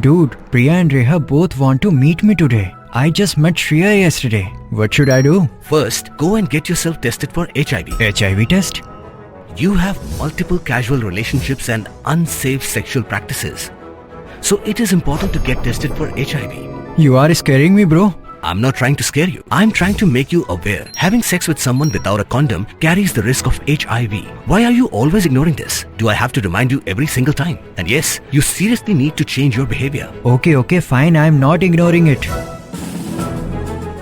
Dude, Priya and Reha both want to meet me today. I just met Shreya yesterday. What should I do? First, go and get yourself tested for HIV. HIV test? You have multiple casual relationships and unsafe sexual practices. So it is important to get tested for HIV. You are scaring me, bro. I'm not trying to scare you. I'm trying to make you aware. Having sex with someone without a condom carries the risk of HIV. Why are you always ignoring this? Do I have to remind you every single time? And yes, you seriously need to change your behavior. Okay, fine. I'm not ignoring it.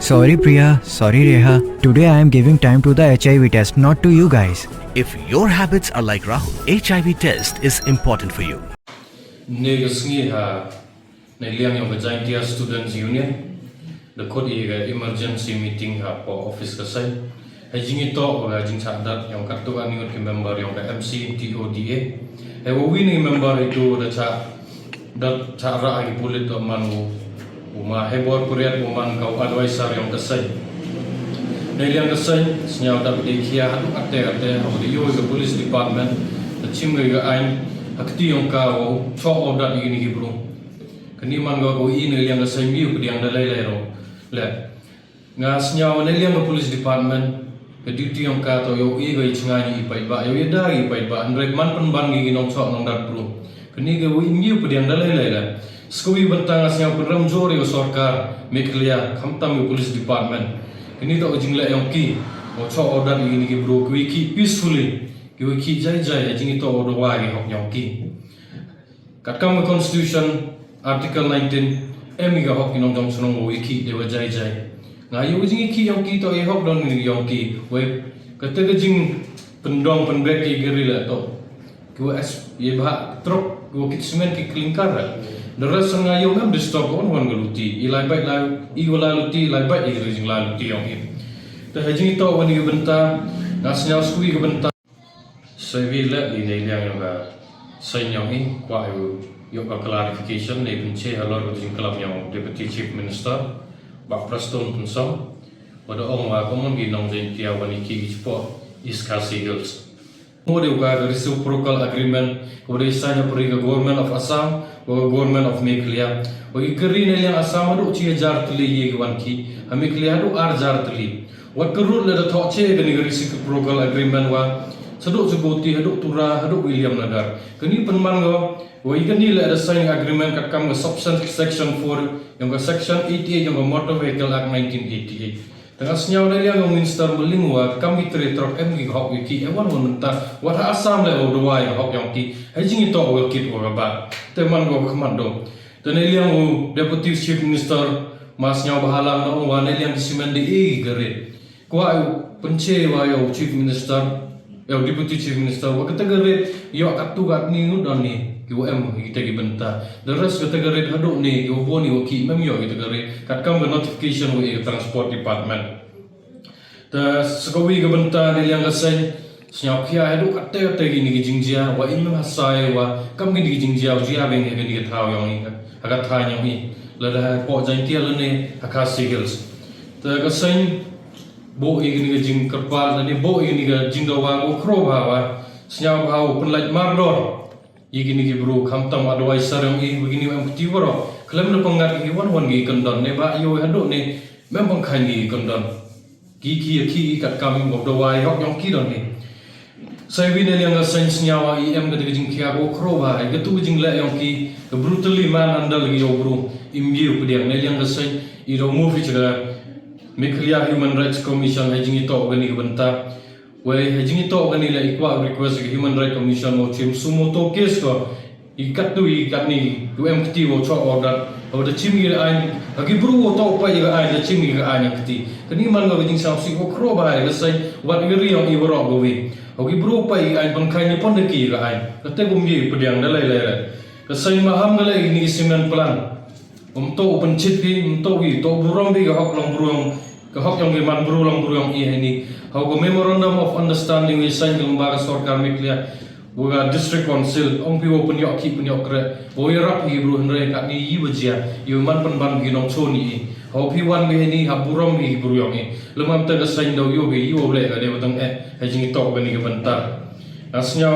Sorry, Priya. Sorry, Reha. Today I am giving time to the HIV test, not to you guys. If your habits are like Rahul, HIV test is important for you. Negasngi ha nailiang yung Vajintia Students Union. The code is emergency meeting ha po office kasay. Hajing ito o hajing sadat yung katuan yung member yung MCTODA. Winning member itu da cara ay pulit o manu umahebor kuriat uman kau advisor yung kasay. Nailiang kasay senyaw dapat dikia hatu ate ho yo the police department the chimga ga ain hakti yung kau cho odat ini gibro. Kani man go ini nailiang kasay miu kediang dalai ro. Le nga senyaw nailiang the police department ke duty yung ka to yo i ga chngani ipai ba yo dari ipai ba andrek man penban gi nong cho nong dat bro. Kani ga miu kediang dalai la. Skui bentang asnya peram jori o sorkar meklia khamtam o police department ini to jingla yang ki o cho order ini ki bro ki ki peacefully ki jai jingi to order wa ki hok yang ki katkam constitution article 19 emi ga hok kinong jong sunong o ki dewa jai nga yo jingi ki yang ki to e hok don ni yang ki we kata ga jing pendong penbrek ki gerila to ki as ye ba trok go kitsemen ki klingkar Deras sengaja ngam disturb on galuti ilai baik la iwala luti ilai baik igring la luti yang ini ta hajing to wani benta nasnya skui benta sevila ini yang ga senyong ini kwa yo ka clarification ne pinche halor jing kelam yang deputy chief minister bak preston pensam pada ong wa komon gi nong den tia wani ki sport iskasi girls model ka reciprocal agreement kepada isanya periga government of Assam government of Meghalaya bagi keri yang Assam adu cia jar tuli ye gwan ki Meghalaya adu ar jar tuli wat kerut le thok che gani reciprocal agreement wa seduk seboti adu tura adu William Nadar kini penman go wa igani le ada sign agreement kat kam substance section 4 yang section 88 yang motor vehicle act 1988 tengah senyaw dari yang minister melingwa kami trok MG hok wiki ewan mentah wat Assam le o dua yang hok yang ki hajing itu o kit o gabat teman go komando dan yang deputy chief minister mas nyaw bahalang no wan yang disimen di gere kwa pence wa yo chief minister yo deputy chief minister wa kategori yo katu gat ni udon ni UM kita gi benta the rest kategori haduk ni yo boni o ki mem yo kategori kat kam notification wa transport department ta sekowi gi benta ni yang gasai senyaw kia haduk kate gini gi jingjia wa imam hasai wa kam gi jingjia jia beng gi gi thau yang ni agat tha yang ni la da po jain tia le ne akasi girls ta gasai bo gi jing kerpal ni bo gi jing dawa o kro ba senyaw hau pynlait mardor igini ki bro khamtam advisor yang i begini am tiwaro khlem na pangat ki wan gi kyndon ne ba yo hado ne mem pangkhan gi kyndon ki kat kam ngop dawai hok yang ki don ne sai vi ne yang sense nyawa i em ga jing kia go kro ba ga tu jing la yang ki brutally man andal gi yo bro imbi ku dia ne yang ga sai i ro move chi ga Meghalaya Human Rights Commission hajing ito gani benta Wei hajing ito gani la ikwa request ke Human Rights Commission mo chim sumo to case ko ikat ni UMT wo cho order o da chim gi ai hagi bru wo to pa gi ai da chim gi ai nakti kani man go jing sam si ko kro ba ai sai wat gi ri i woro go wi hagi bru pa ai ban khai ni pon de ki ga ai kate gum gi pediang da lai ka sai ma ham ga lai ni simen plan to pencit gi to gi to burong bi ga hok long burong ka hok yang gi man bru long burong i ni how go memorandum of understanding we sign lembaga sorkar Meghalaya wa district council ong pi open yok ki pun yok kre bo yarap hi bru hnre ka ni yi bajia yu man pan ban gi nong choni how pi wan me ni ha burom hi bru yok ni lemam ta sign do yo ge yo le ga de batang hajing tok ga ni ga banta asnya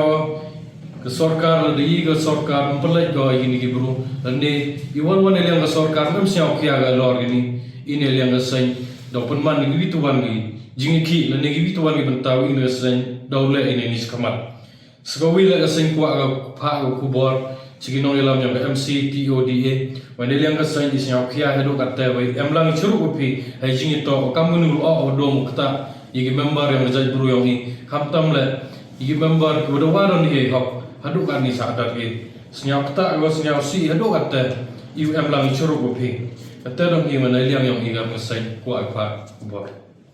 ke sorkar le di ke sorkar mempelai go ini ki bro ande iwan wan eliang ke sorkar mem siau kia ga lor ini ini eliang ke sain do penman ni gitu wan ni jingi ki le ni gitu wan ni bentau ini sain daule ini ni skamat segawi le ke sain kwa ga pha ga kubor Cigi nong ilam yang MCTODA, wanda liang kasih di siapa kia hidup kata wei, emlang ceruk upi, hai jingi to, kamu nulu do mukta, igi member yang menjadi buru yang ni, kamtam le, igi member kuda waran ni hok, hidup kan ni sadar ni, siapa kata gua siapa si hidup kata, iu emlang ceruk upi, kata dong ni mana liang yang igi kasih kuat kuat kubur.